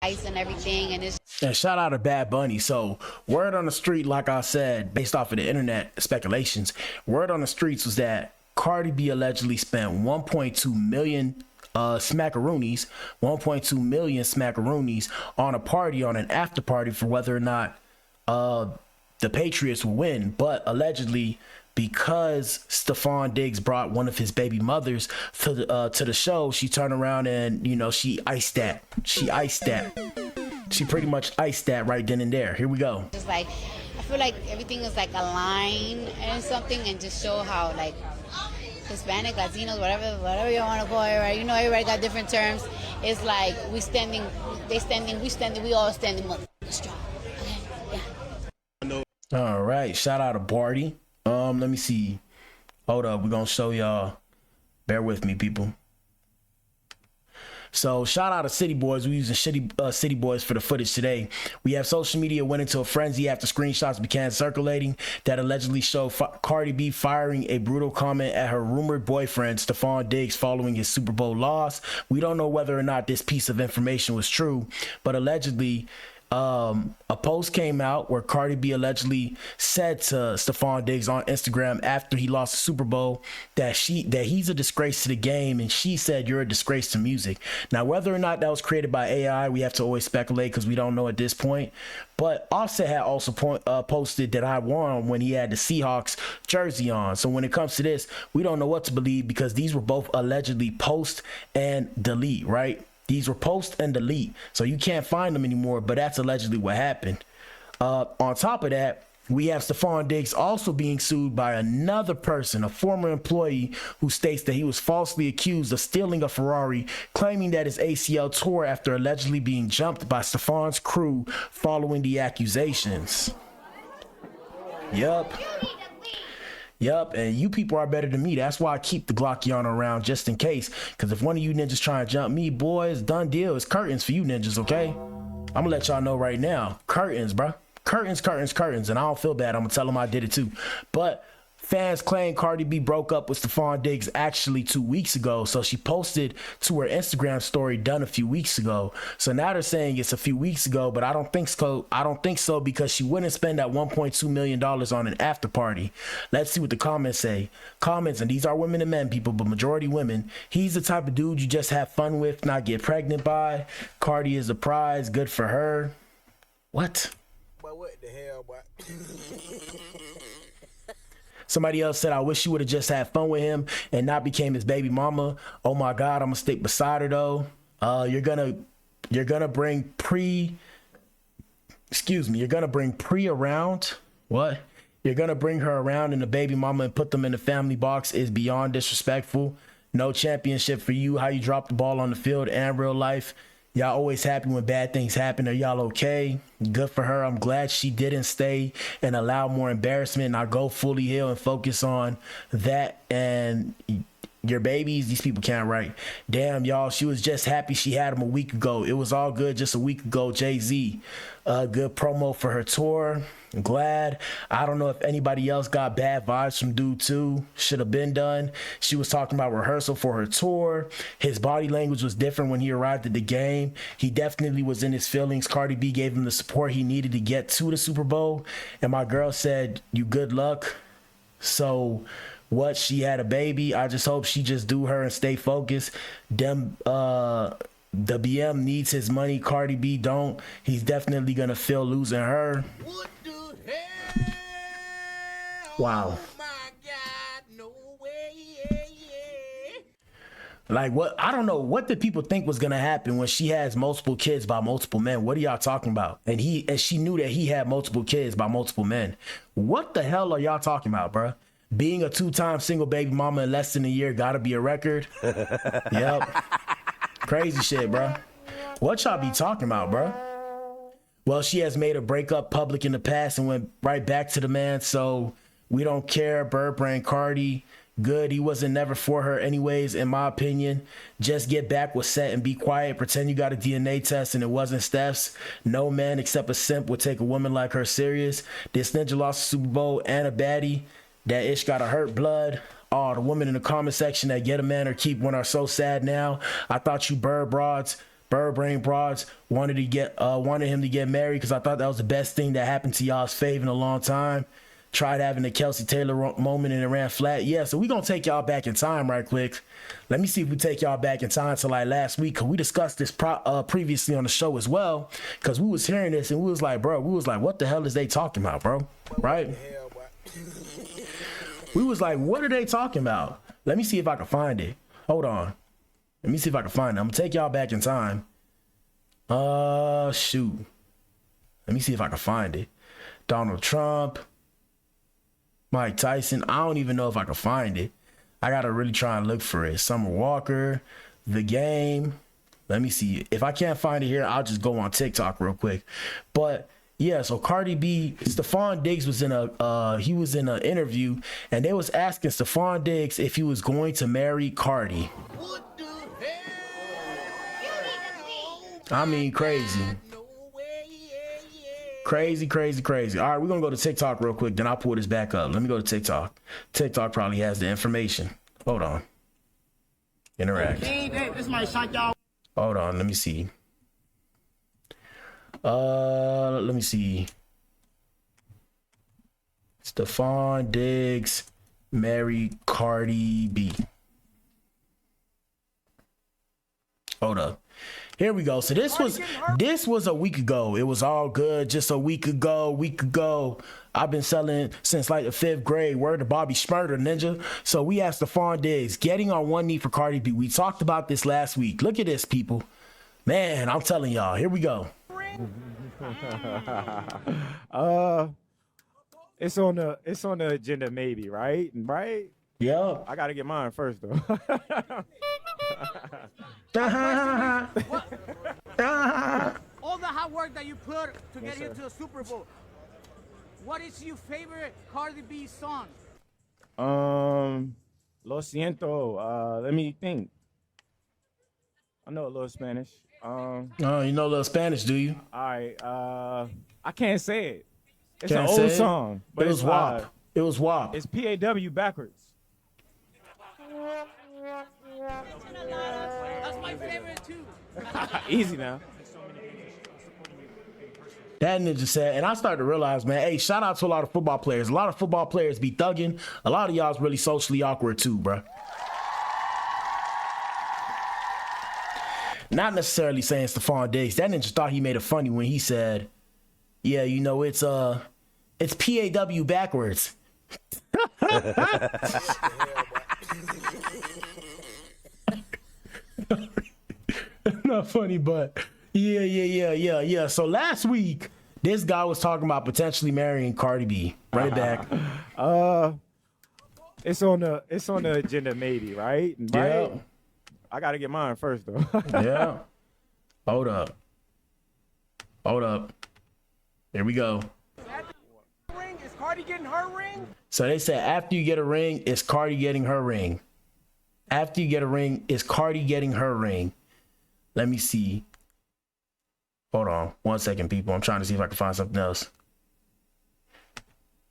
and everything, and it's And shout out to Bad Bunny. So word on the street, like I said, based off of the internet speculations, word on the streets was that Cardi B allegedly spent 1.2 million smackaroonies, 1.2 million smackaroonies on a party, on an after party for whether or not the Patriots will win. But allegedly, because Stefon Diggs brought one of his baby mothers to the show, she turned around and, you know, she iced that. She pretty much iced that right then and there. Here we go. just like, I feel like everything is like aligned and something, and just show how like Hispanic, Latinos, whatever you want to call it, right? You know, everybody got different terms. It's like we standing, they standing, we standing, we all standing strong. Okay, yeah. All right, shout out to Barty. Let me see. Hold up, we're gonna show y'all. Bear with me, people. So shout out to City Boys. We're using City Boys for the footage today. We have social media went into a frenzy after screenshots began circulating that allegedly show Cardi B firing a brutal comment at her rumored boyfriend, Stefon Diggs, following his Super Bowl loss. We don't know whether or not this piece of information was true, but allegedly, a post came out where Cardi B allegedly said to Stefon Diggs on Instagram after he lost the Super Bowl that he's a disgrace to the game, and she said, "You're a disgrace to music." Now, whether or not that was created by AI, we have to always speculate because we don't know at this point. But Offset had also posted that I won when he had the Seahawks jersey on. So when it comes to this, we don't know what to believe because these were both allegedly post and delete, right? These were post and delete, so you can't find them anymore, but that's allegedly what happened. On top of that, we have Stefon Diggs also being sued by another person, a former employee, who states that he was falsely accused of stealing a Ferrari, claiming that his ACL tore after allegedly being jumped by Stefon's crew following the accusations. Yup, and you people are better than me. That's why I keep the Glockiana around just in case. Because if one of you ninjas try and jump me, boys, done deal. It's curtains for you ninjas, okay? I'm going to let y'all know right now. Curtains, bro. Curtains. And I don't feel bad. I'm going to tell them I did it too. But fans claim Cardi B broke up with Stefon Diggs actually 2 weeks ago. So she posted to her Instagram story done a few weeks ago. So now they're saying it's a few weeks ago, but I don't think so because she wouldn't spend that $1.2 million on an after party. Let's see what the comments say. Comments, and these are women and men, people, but majority women. He's the type of dude you just have fun with, not get pregnant by. Cardi is a prize. Good for her. What? But what the hell, boy? Somebody else said, I wish you would have just had fun with him and not became his baby mama. Oh my God, I'm gonna stick beside her though. You're gonna bring Pre around. What? You're gonna bring her around in the baby mama and put them in the family box is beyond disrespectful. No championship for you. How you drop the ball on the field and real life. Y'all always happy when bad things happen. Are y'all okay? Good for her. I'm glad she didn't stay and allow more embarrassment. Now go fully heal and focus on that and your babies. These people can't write. Damn, y'all. She was just happy she had him a week ago. It was all good just a week ago. Jay-Z. Good promo for her tour. I'm glad. I don't know if anybody else got bad vibes from dude too. Should have been done. She was talking about rehearsal for her tour. His body language was different when he arrived at the game. He definitely was in his feelings. Cardi B gave him the support he needed to get to the Super Bowl. And my girl said, you good luck. So what? She had a baby. I just hope she just do her and stay focused. The BM needs his money. Cardi B don't. He's definitely gonna feel losing her. What the hell? Wow. Oh my God, no way. Like what? I don't know. What did people think was gonna happen when she has multiple kids by multiple men? What are y'all talking about? And she knew that he had multiple kids by multiple men. What the hell are y'all talking about, bruh? Being a 2-time single baby mama in less than a year gotta be a record. Yep. Crazy shit, bro. What y'all be talking about, bro? Well, she has made a breakup public in the past and went right back to the man, so we don't care. Bird brain Cardi, good. He wasn't never for her anyways, in my opinion. Just get back with Set and be quiet. Pretend you got a DNA test and it wasn't Steph's. No man except a simp would take a woman like her serious. This ninja lost the Super Bowl and a baddie. That ish gotta hurt blood. Oh, the women in the comment section that get a man or keep one are so sad now. I thought you bird broads Bird Brain Broads wanted him to get married because I thought that was the best thing that happened to y'all's fave in a long time. Tried having the Kelsey Taylor moment and it ran flat. Yeah, so we gonna take y'all back in time right quick. Let me see if we take y'all back in time to like last week, because we discussed this previously on the show as well, because we was hearing this and we was like, what the hell is they talking about, bro? Right? We was like, what are they talking about? Let me see if I can find it. Hold on. Let me see if I can find it. I'm gonna take y'all back in time. Shoot. Let me see if I can find it. Donald Trump, Mike Tyson. I don't even know if I can find it. I gotta really try and look for it. Summer Walker, The Game. Let me see. If I can't find it here, I'll just go on TikTok real quick. But yeah, so Cardi B, Stefon Diggs was in an interview, and they was asking Stefon Diggs if he was going to marry Cardi. What the hell? I mean, crazy. Crazy. All right, we're going to go to TikTok real quick, then I'll pull this back up. Let me go to TikTok. TikTok probably has the information. Hold on. Interact. This might shock y'all. Hold on, let me see. Let me see. Stefon Diggs married Cardi B. Hold up. Here we go. So this was a week ago. It was all good just a week ago. I've been selling since like the 5th grade. Word to Bobby Schmurder, ninja. So we asked Stefon Diggs, getting on one knee for Cardi B. We talked about this last week. Look at this, people. Man, I'm telling y'all. Here we go. It's on the agenda, maybe, right? Yeah. I gotta get mine first, though. All the hard work that you put to get into the Super Bowl. What is your favorite Cardi B song? Lo siento. Let me think. I know a little Spanish. Oh, you know a little Spanish, do you? All right. I can't say it. It's Can't an say old it? song, but It was it's WAP. It was WAP. It's PAW backwards. That's my favorite too. Easy now. That ninja said, and I started to realize, man, hey, shout out to a lot of football players. A lot of football players be thugging. A lot of y'all's really socially awkward too, bro. Not necessarily saying Stefon Diggs. That ninja thought he made it funny when he said, yeah, you know, it's PAW backwards. Not funny, but yeah. So last week, this guy was talking about potentially marrying Cardi B. Run it back. It's on the agenda, maybe, right? Yeah. I gotta get mine first, though. Yeah. Hold up. Here we go. Is Cardi getting her ring? So they said after you get a ring, is Cardi getting her ring? After you get a ring, is Cardi getting her ring? Let me see. Hold on 1 second, people. I'm trying to see if I can find something else.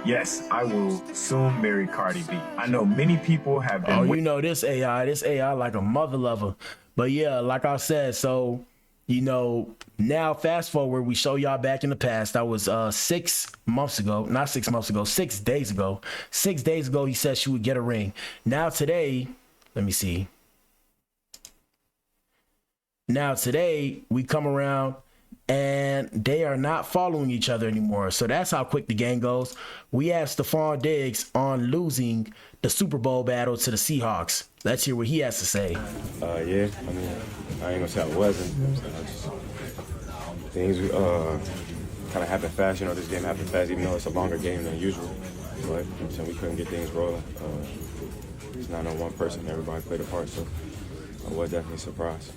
Yes, I will soon marry Cardi B. I know many people have been. Oh, you know this AI like a mother lover. But yeah, like I said, so you know, now fast forward, we show y'all back in the past. That was 6 months ago, not 6 months ago, 6 days ago. 6 days ago, he said she would get a ring. Now today, let me see. Now today, we come around and they are not following each other anymore. So that's how quick the game goes. We have Stefon Diggs on losing the Super Bowl battle to the Seahawks. Let's hear what he has to say. Yeah, I mean, I ain't gonna say I wasn't. Things kind of happen fast. You know, this game happened fast, even though it's a longer game than usual. But so we couldn't get things rolling. It's not on one person. Everybody played a part, so I was definitely surprised.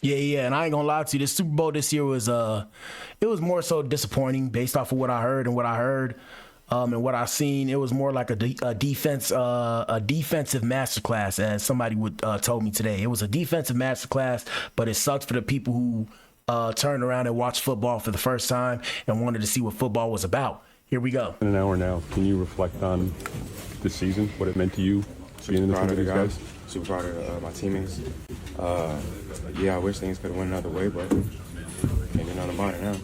Yeah, and I ain't gonna lie to you. The Super Bowl this year was it was more so disappointing based off of what I heard and what I seen. It was more like a defensive masterclass, as somebody would told me today. It was a defensive masterclass, but it sucked for the people who turned around and watched football for the first time and wanted to see what football was about. Here we go. In an hour now, can you reflect on this season, what it meant to you Super proud of the guys. Super proud of my teammates. Yeah, I wish things could have went another way, but can't do nothing about it now.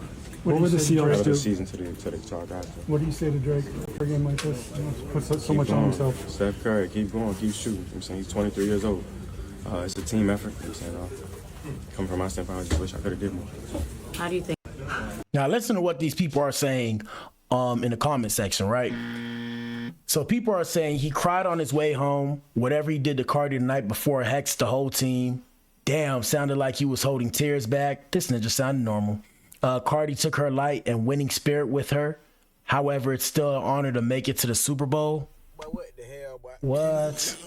What would the Seahawks The do? season to our guys. What do you say to Drake for a game like this? Put so much on himself. Steph Curry, keep going, keep shooting. You know what I'm saying? He's 23 years old. It's a team effort. You know what I'm saying? Coming from my standpoint, I just wish I could have did more. How do you think? Now listen to what these people are saying in the comment section, right? So people are saying he cried on his way home. Whatever he did to Cardi the night before hexed the whole team. Damn, sounded like he was holding tears back. This nigga sounded normal. Cardi took her light and winning spirit with her. However, it's still an honor to make it to the Super Bowl. But what the hell, boy? What?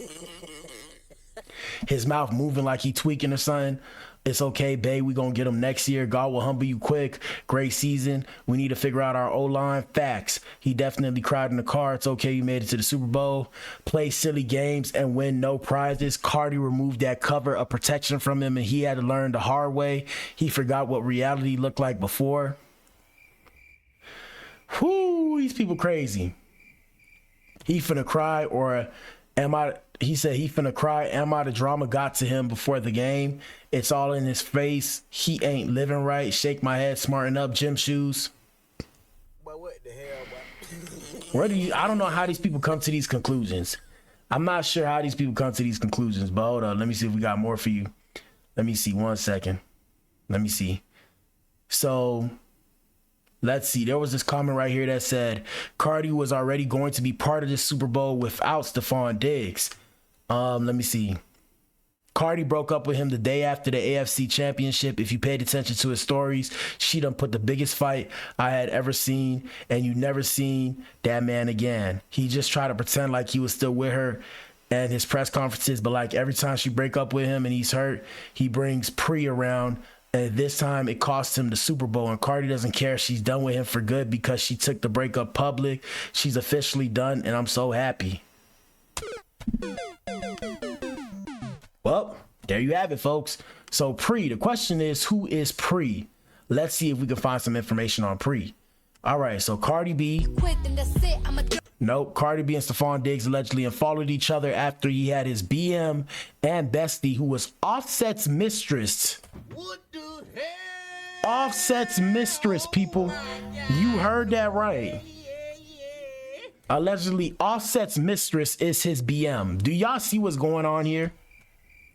His mouth moving like he tweaking or something. It's okay, babe. We gonna get him next year. God will humble you quick. Great season. We need to figure out our O-line. Facts. He definitely cried in the car. It's okay. You made it to the Super Bowl. Play silly games and win no prizes. Cardi removed that cover of protection from him, and he had to learn the hard way. He forgot what reality looked like before. Whoo, these people crazy. He finna cry, or am I? He said he finna cry. Am I the drama got to him before the game? It's all in his face. He ain't living right. Shake my head, smarten up, gym shoes. But what the hell, boy? Where do you? I don't know how these people come to these conclusions. I'm not sure how these people come to these conclusions, but hold on. Let me see if we got more for you. Let me see. 1 second. Let me see. So let's see. There was this comment right here that said Cardi was already going to be part of this Super Bowl without Stefon Diggs. Let me see. Cardi broke up with him the day after the AFC Championship. If you paid attention to his stories, she done put the biggest fight I had ever seen, and you never seen that man again. He just tried to pretend like he was still with her and his press conferences, but like every time she break up with him and he's hurt, he brings Pre around. And this time it cost him the Super Bowl, and Cardi doesn't care. She's done with him for good because she took the breakup public. She's officially done, and I'm so happy. Well, there you have it, folks. So Pre, the question is, who is Pre? Let's see if we can find some information on Pre. All right, so Cardi B. Nope, Cardi B and Stefon Diggs allegedly unfollowed each other after he had his BM and bestie, who was Offset's mistress. What the hell? Offset's mistress, people. You heard that right. Allegedly, Offset's mistress is his BM. Do y'all see what's going on here?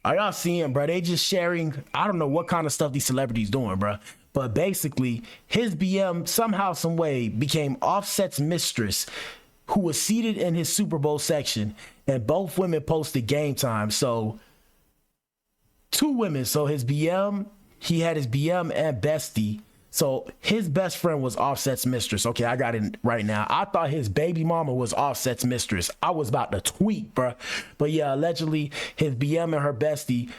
Are y'all seeing, bro? They just sharing, I don't know what kind of stuff these celebrities doing, bro. But basically, his BM somehow, some way became Offset's mistress, who was seated in his Super Bowl section, and both women posted game time. So two women. So his BM, he had his BM and bestie. So his best friend was Offset's mistress. Okay, I got it right now. I thought his baby mama was Offset's mistress. I was about to tweet, bro. But yeah, allegedly his BM and her bestie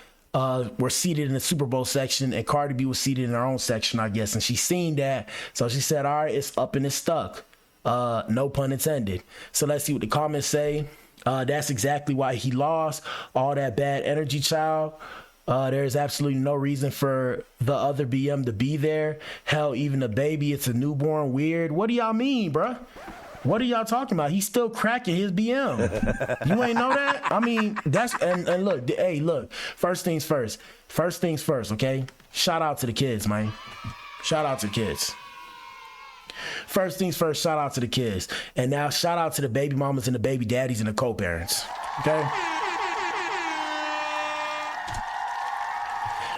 were seated in the Super Bowl section, and Cardi B was seated in her own section, I guess. And she seen that, so she said, all right, it's up and it's stuck. No pun intended. So let's see what the comments say. That's exactly why he lost. All that bad energy, child. There's absolutely no reason for the other BM to be there. Hell, even the baby, it's a newborn. Weird. What do y'all mean, bruh? What are y'all talking about? He's still cracking his BM. You ain't know that? I mean, that's, and look, hey, look, first things first, okay? Shout out to the kids, man. Shout out to the kids. First things first, shout out to the kids. And now shout out to the baby mamas and the baby daddies and the co-parents, okay?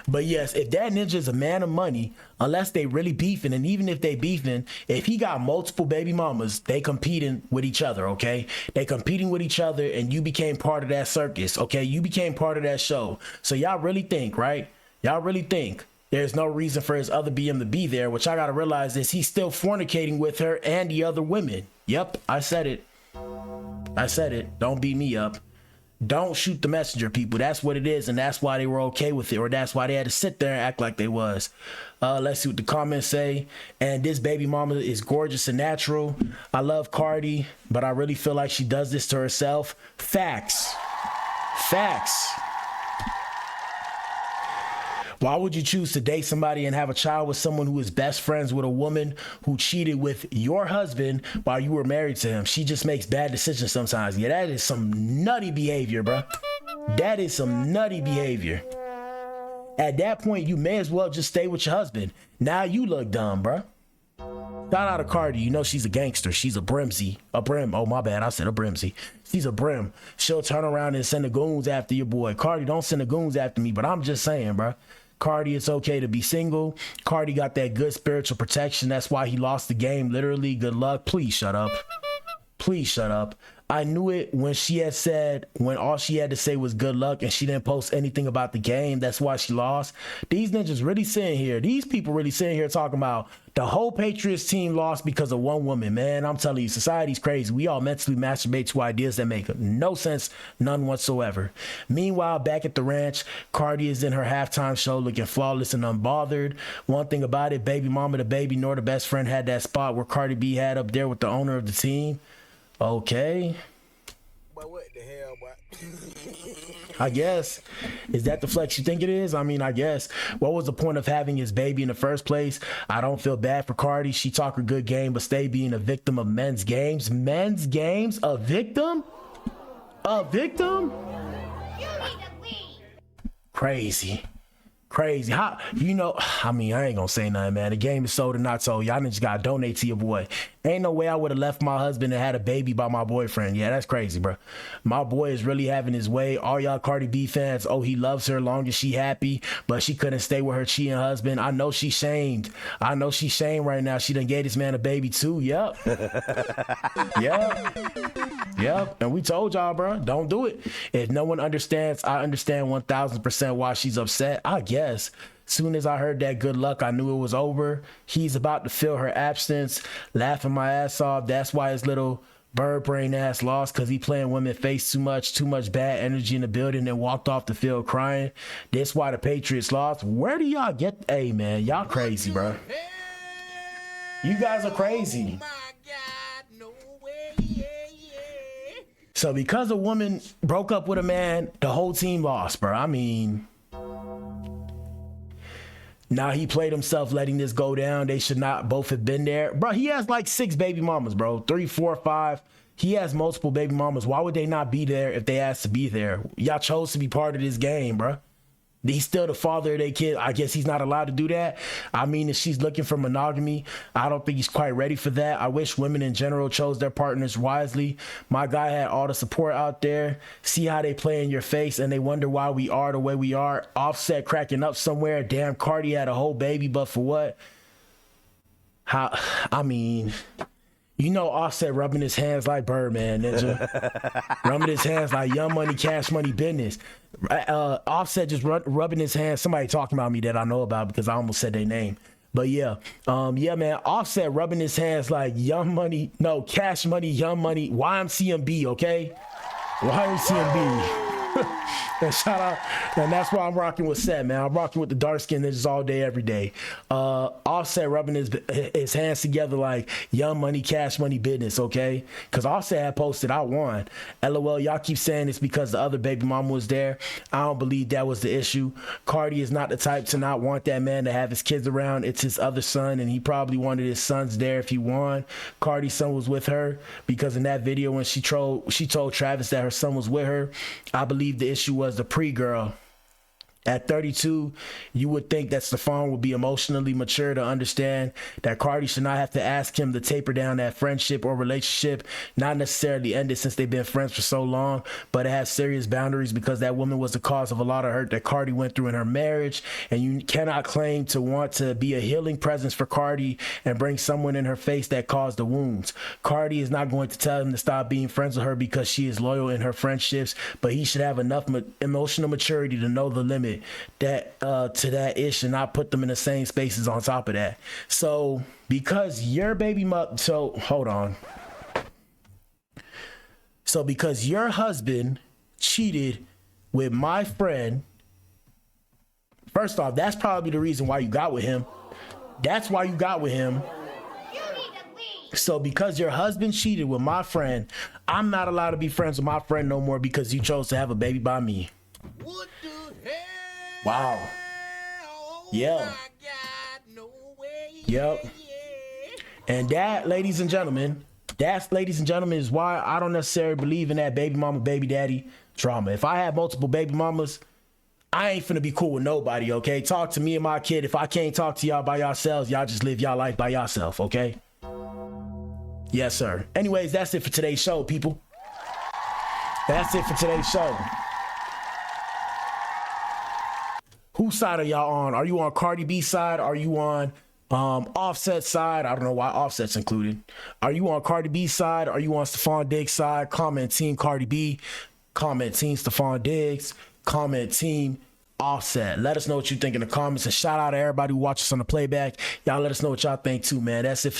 But yes, if that ninja is a man of money, unless they really beefing, and even if they beefing, if he got multiple baby mamas, they competing with each other, okay? They competing with each other, and you became part of that circus, okay? You became part of that show. So y'all really think, right? Y'all really think there's no reason for his other BM to be there, which I gotta realize is he's still fornicating with her and the other women. Yep, I said it. I said it. Don't beat me up. Don't shoot the messenger, people. That's what it is, and that's why they were okay with it, or that's why they had to sit there and act like they was. Let's see what the comments say. And this baby mama is gorgeous and natural. I love Cardi, but I really feel like she does this to herself. Facts. Facts. Why would you choose to date somebody and have a child with someone who is best friends with a woman who cheated with your husband while you were married to him? She just makes bad decisions sometimes. Yeah, that is some nutty behavior, bro. That is some nutty behavior. At that point, you may as well just stay with your husband. Now you look dumb, bro. Shout out to Cardi. You know she's a gangster. She's a brimsy. A brim. Oh, my bad. I said a brimsy. She's a brim. She'll turn around and send the goons after your boy. Cardi, don't send the goons after me, but I'm just saying, bro. Cardi, it's okay to be single. Cardi got that good spiritual protection. That's why he lost the game. Literally, good luck. Please shut up. Please shut up. I knew it when she had said, when all she had to say was good luck and she didn't post anything about the game. That's why she lost. These ninjas really sitting here. These people really sitting here talking about the whole Patriots team lost because of one woman. Man, I'm telling you, society's crazy. We all mentally masturbate to ideas that make no sense, none whatsoever. Meanwhile, back at the ranch, Cardi is in her halftime show looking flawless and unbothered. One thing about it, baby mama, the baby, nor the best friend had that spot where Cardi B had up there with the owner of the team. Okay. But what the hell, boy? I guess. Is that the flex you think it is? I mean, I guess. What was the point of having his baby in the first place? I don't feel bad for Cardi. She talk a good game, but stay being a victim of men's games. Men's games? A victim? A victim? Crazy. Crazy. How, you know, I mean, I ain't gonna say nothing, man. The game is sold and not sold. Y'all just gotta donate to your boy. Ain't no way I would have left my husband and had a baby by my boyfriend. Yeah, that's crazy, bro. My boy is really having his way. All y'all Cardi B fans, oh, he loves her long as she happy, but she couldn't stay with her cheating husband. I know she's shamed. I know she's shamed right now. She done gave this man a baby too. Yep. Yep. And we told y'all, bro, don't do it. If no one understands, I understand 1000% why she's upset. I guess. Soon as I heard that good luck, I knew it was over. He's about to fill her absence, laughing my ass off. That's why his little bird brain ass lost, because he playing women face too much bad energy in the building and walked off the field crying. That's why the Patriots lost. Where do y'all get? Hey, man, y'all crazy, bro. You guys are crazy. So because a woman broke up with a man, the whole team lost, bro. I mean, now he played himself letting this go down. They should not both have been there. Bro, he has like 6 baby mamas, bro. 3, 4, 5. He has multiple baby mamas. Why would they not be there if they asked to be there? Y'all chose to be part of this game, bro. He's still the father of their kid. I guess he's not allowed to do that. I mean, if she's looking for monogamy, I don't think he's quite ready for that. I wish women in general chose their partners wisely. My guy had all the support out there. See how they play in your face and they wonder why we are the way we are. Offset cracking up somewhere. Damn, Cardi had a whole baby, but for what? How? I mean, you know, Offset rubbing his hands like Birdman, ninja. Rubbing his hands like Young Money, Cash Money business. Offset just rubbing his hands. Somebody talking about me that I know about because I almost said their name. But yeah, man. Offset rubbing his hands like Young Money, no, Cash Money, Young Money, YMCMB, okay? YMCMB. And shout out, and that's why I'm rocking with Set, man. I'm rocking with the dark skin ninjas all day, every day. Offset rubbing his hands together like Young Money, Cash Money business, okay? Because Offset had posted, I won. LOL, y'all keep saying it's because the other baby mama was there. I don't believe that was the issue. Cardi is not the type to not want that man to have his kids around. It's his other son, and he probably wanted his sons there if he won. Cardi's son was with her because in that video when she told Travis that her son was with her, I believe the issue was the pre-girl. At 32, you would think that Stefon would be emotionally mature to understand that Cardi should not have to ask him to taper down that friendship or relationship, not necessarily ended since they've been friends for so long, but it has serious boundaries because that woman was the cause of a lot of hurt that Cardi went through in her marriage, and you cannot claim to want to be a healing presence for Cardi and bring someone in her face that caused the wounds. Cardi is not going to tell him to stop being friends with her because she is loyal in her friendships, but he should have enough emotional maturity to know the limit that to that ish and not put them in the same spaces on top of that. So because your baby mother, so hold on. So because your husband cheated with my friend, first off, that's probably the reason why you got with him. That's why you got with him. So because your husband cheated with my friend, I'm not allowed to be friends with my friend no more because you chose to have a baby by me. What the hell? Wow. Yeah. Yep. And that, ladies and gentlemen, is why I don't necessarily believe in that baby mama, baby daddy drama. If I have multiple baby mamas, I ain't finna be cool with nobody, okay? Talk to me and my kid. If I can't talk to y'all by yourselves, y'all just live y'all life by yourself, okay? Yes, sir. Anyways, that's it for today's show, people. That's it for today's show. Whose side are y'all on? Are you on Cardi B side? Are you on Offset side? I don't know why Offset's included. Are you on Cardi B side? Are you on Stefon Diggs side? Comment team Cardi B. Comment team Stefon Diggs. Comment team Offset. Let us know what you think in the comments, and shout out to everybody who watches on the playback. Y'all let us know what y'all think too, man. That's it for